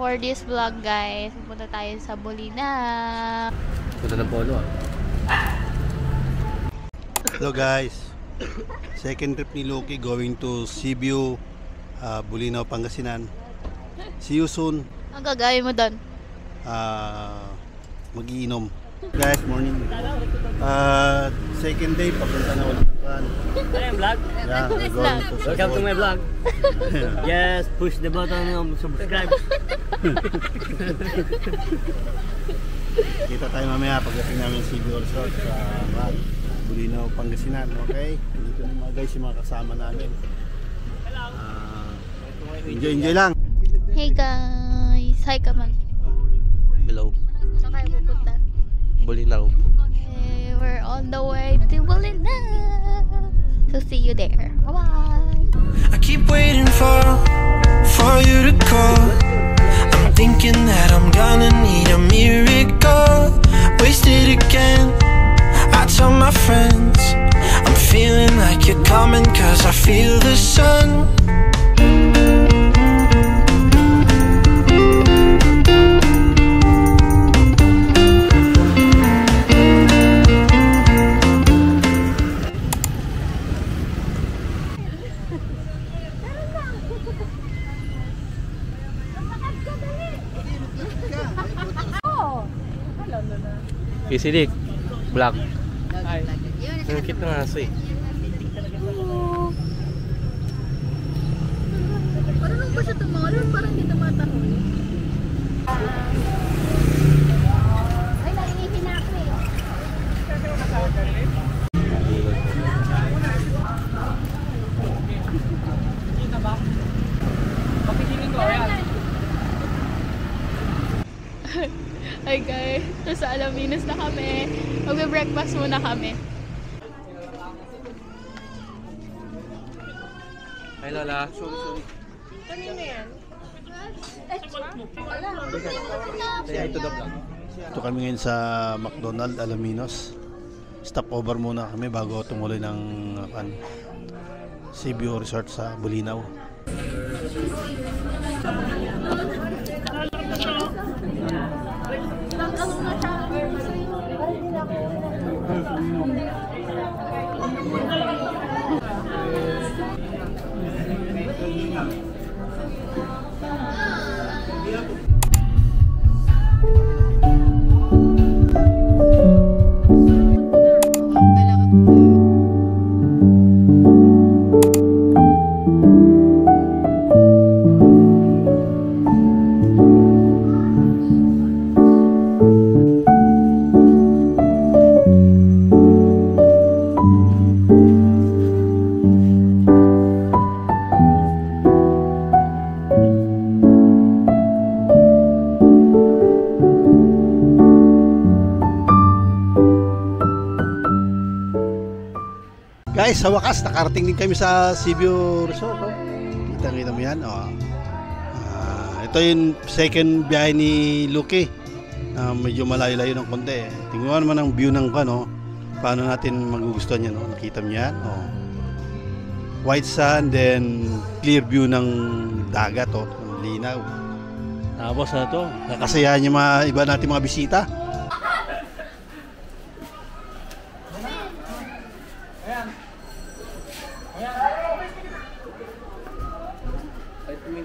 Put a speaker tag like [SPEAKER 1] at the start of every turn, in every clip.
[SPEAKER 1] for this vlog, guys. Pupunta tayo sa Bolinao.
[SPEAKER 2] Punta ng Polo
[SPEAKER 3] Hello guys. Second trip ni Loki going to Cebu, Bolinao, Pangasinan. See you soon.
[SPEAKER 1] Ang gagawin mo doon?
[SPEAKER 3] Mag-iinom. Guys, morning. Second day, papunta na ulit ng van.
[SPEAKER 2] Ano vlog?
[SPEAKER 3] Yeah, we're going to
[SPEAKER 2] welcome to my vlog. Yes, push the button of subscribe.
[SPEAKER 3] Kita tayo mamaya pagdating namin sa Cebu Resort sa Bolinao, Pangasinan. Okay? Dito na mga guys, yung mga kasama namin. Enjoy lang.
[SPEAKER 1] Hey guys! Hi ka man.
[SPEAKER 2] Hello.
[SPEAKER 1] Saan kayo pupunta?
[SPEAKER 2] Bolinao.
[SPEAKER 1] Okay, we're on the way to Bolinao. So see you there. Bye-bye!
[SPEAKER 4] I keep waiting for you to call. I'm thinking that I'm gonna need a miracle. Wasted again. I tell my friends I'm feeling like you're coming, cause I feel the sun.
[SPEAKER 2] Kisidik. Black. Ay. Ang cute ng aso eh.
[SPEAKER 1] Parang ba siya tumalon? Parang hindi tumatahol. Ay, nalingin na ako eh.
[SPEAKER 5] Kita ba? Papigilin ko, ayan.
[SPEAKER 1] Hi guys, nasa Alaminos na kami. Magbe-breakfast muna kami.
[SPEAKER 2] Ay Lola, sorry.
[SPEAKER 1] Kanina yan?
[SPEAKER 2] Say hi to the vlog.
[SPEAKER 3] Ito kami ngayon sa McDonald, Alaminos. Stop over muna kami bago tumuloy ng Cebu Resort sa Bolinao. Guys, sa wakas, nakarating din kami sa Cebu Resort. Oh. Kita mo yan. Oh. Ito yung second biyahe ni Luki. Medyo malayo-layo ng konti. Tingnan mo naman ang view ng paano natin magugustuhan yan. Oh. Nakita mo yan. Oh. White sand, then clear view ng dagat. Oh. Linaw. Tapos ito, kakasayahan yung mga iba natin mga bisita.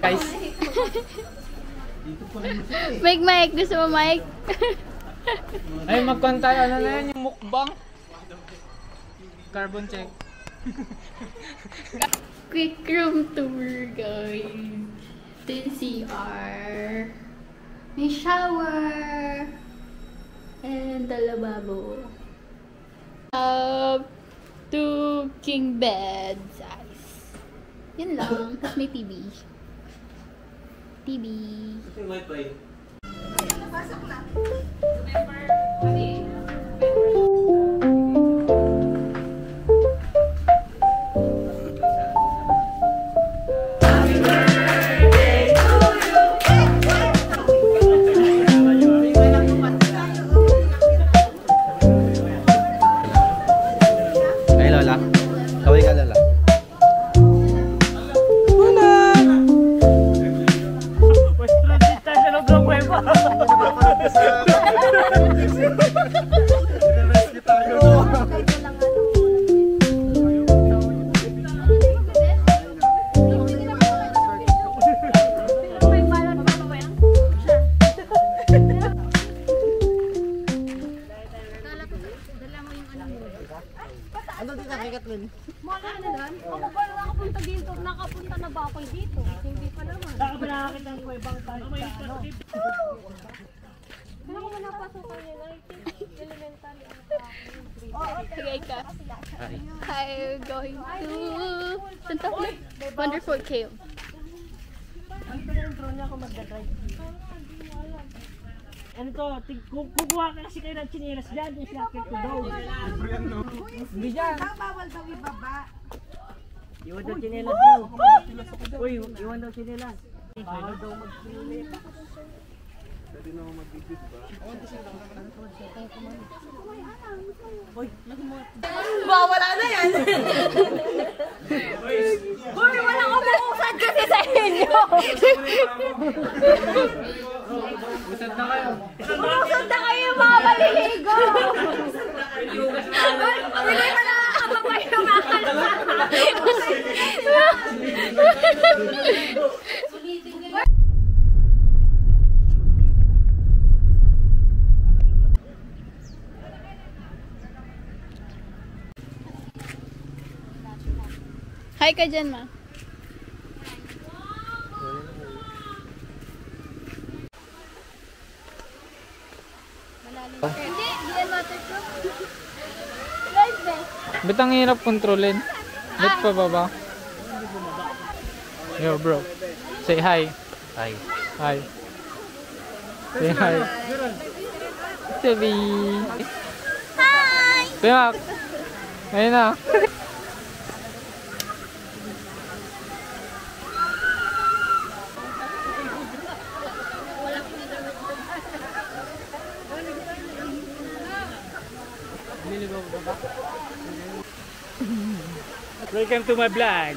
[SPEAKER 5] Guys.
[SPEAKER 1] Mike, gusto mo Mike?
[SPEAKER 5] Ay, magkontay. Ano na yan? Yung mukbang? Carbon check.
[SPEAKER 1] Quick room tour, guys. Then CR. May shower. And the lavabo. Two king beds. Yun lang. Tapos may TV.
[SPEAKER 2] Ito yung wifi.
[SPEAKER 1] Pasok na.
[SPEAKER 6] nakapunta na ba ako dito? Hindi pa naman. Saka ba nakakita ng ibang tayo sa ano? Hindi ko napasok kanina. I think elementary ang sa akin.
[SPEAKER 1] Sige ka.
[SPEAKER 2] Hi.
[SPEAKER 1] I'm going to Santa Fe Wonderful Cave.
[SPEAKER 6] Ano pa yung drone niya ako magdadrive? Ano to? Kukuha ka kasi kayo ng chinelas dyan. Yung sinakit ko daw. Hindi dyan.
[SPEAKER 7] Bawal daw ibaba.
[SPEAKER 6] Iwan daw chinelas bro. Uy, iwan daw chinelas. Bawal daw mag-chinelas. Pwede naman mag-bibig ba? Uy, lagi mo.
[SPEAKER 7] Wala na yan. Hoy, walang umuusad kasi sa inyo.
[SPEAKER 5] Usad na kayo.
[SPEAKER 7] Umusad na kayo mga maliligo. Hindi pa nakakababa yung
[SPEAKER 1] Hi ka dyan, ma. Hindi, di yan waterproof. Guys,
[SPEAKER 5] Ba't ang hirap kontrolin? Ba't pa baba? Yo bro. Say hi.
[SPEAKER 2] Hi.
[SPEAKER 5] Hi. Say hi. Sabi.
[SPEAKER 1] hi!
[SPEAKER 5] Pimak. Ayun na.
[SPEAKER 6] Welcome to my vlog.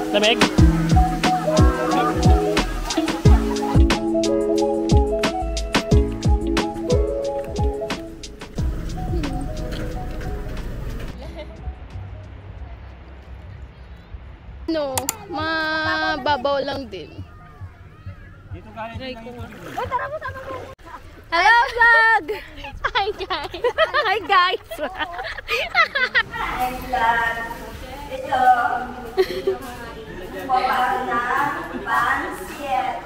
[SPEAKER 6] Lamig?
[SPEAKER 1] No, mababaw lang din. Hello, vlog! Hi, guys! Hi, guys!
[SPEAKER 7] Ito. Baba na pansit.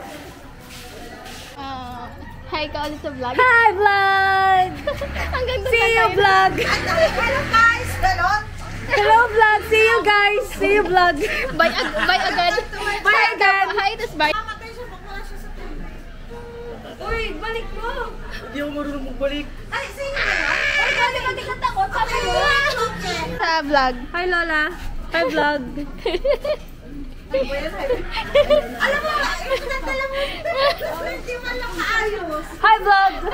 [SPEAKER 1] Hi ka ulit sa vlog.
[SPEAKER 7] Hi, vlog!
[SPEAKER 1] Ang ganda
[SPEAKER 7] See you, vlog! Hello, guys! Ganon? Hello, vlog! See you, guys! See you, vlog!
[SPEAKER 1] Bye again.
[SPEAKER 7] Bye again!
[SPEAKER 1] Hi, tas bye.
[SPEAKER 7] Uy, balik mo!
[SPEAKER 6] Hindi ako marunong magbalik.
[SPEAKER 7] Ay, sino na yan? Uy, balik ka takot. Sabi mo.
[SPEAKER 1] Sa vlog.
[SPEAKER 7] Hi, Lola. Hi, vlog. Alam mo, nagdala mo. Hindi mo lang kaayos. Hi, vlog.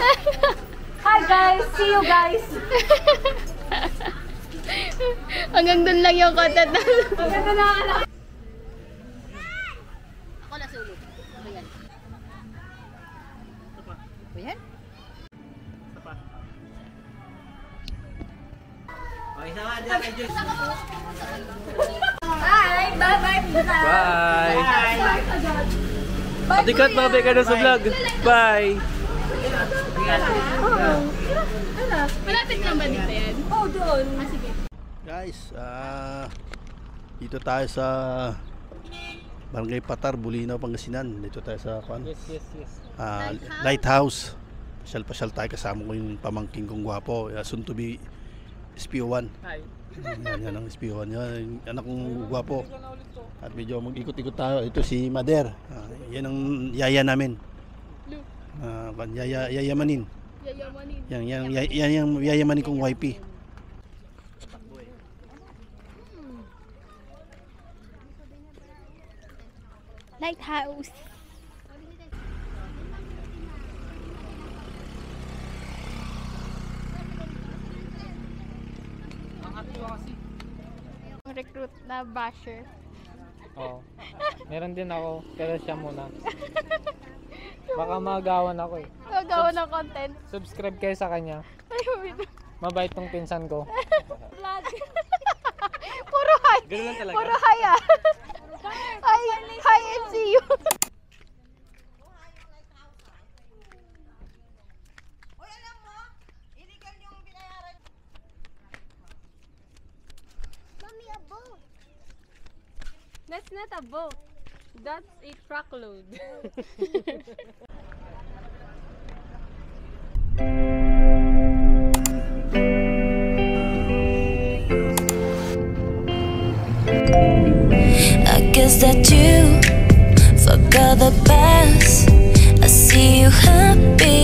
[SPEAKER 7] Hi, guys. See you, guys.
[SPEAKER 1] Hanggang dun lang yung content na.
[SPEAKER 7] Maganda na ka na.
[SPEAKER 1] Ako na sulog. Ayan. Ayan?
[SPEAKER 7] Hi, bye-bye.
[SPEAKER 2] Bye. Adikat, babay ka na sa vlog. Bye.
[SPEAKER 1] Malapit lang ba dito yan?
[SPEAKER 7] Oh, doon.
[SPEAKER 1] Sige.
[SPEAKER 3] Guys, dito tayo sa Barangay Patar, Bulinaw, Pangasinan. Dito tayo sa
[SPEAKER 5] Yes.
[SPEAKER 3] Lighthouse. Pasyal-pasyal tayo, kasama ko yung pamangking kong gwapo, soon to be SPO1.
[SPEAKER 5] Hi.
[SPEAKER 3] Yan ang SPO1, yan yung anak kong gwapo. At medyo mag-ikot-ikot tayo. Ito si Mader. Yan ang yaya namin. Yayamanin.
[SPEAKER 1] Yayamanin.
[SPEAKER 3] Yan yung yayamanin kong YP.
[SPEAKER 1] Lighthouse. Recruit na basher.
[SPEAKER 5] Oo. Meron din ako, pero siya muna. Baka magawan ako eh.
[SPEAKER 1] Gagawa ng content.
[SPEAKER 5] Subscribe kayo sa kanya.
[SPEAKER 1] Ay, wait.
[SPEAKER 5] Mabait tong pinsan ko.
[SPEAKER 1] Vlog. Puro hi.
[SPEAKER 2] Ganun lang talaga.
[SPEAKER 1] Puro hi ah. Hi and see you. Mommy, a boat.
[SPEAKER 7] That's not a boat. That's a truckload.
[SPEAKER 8] I guess that you forgot the past. I see you happy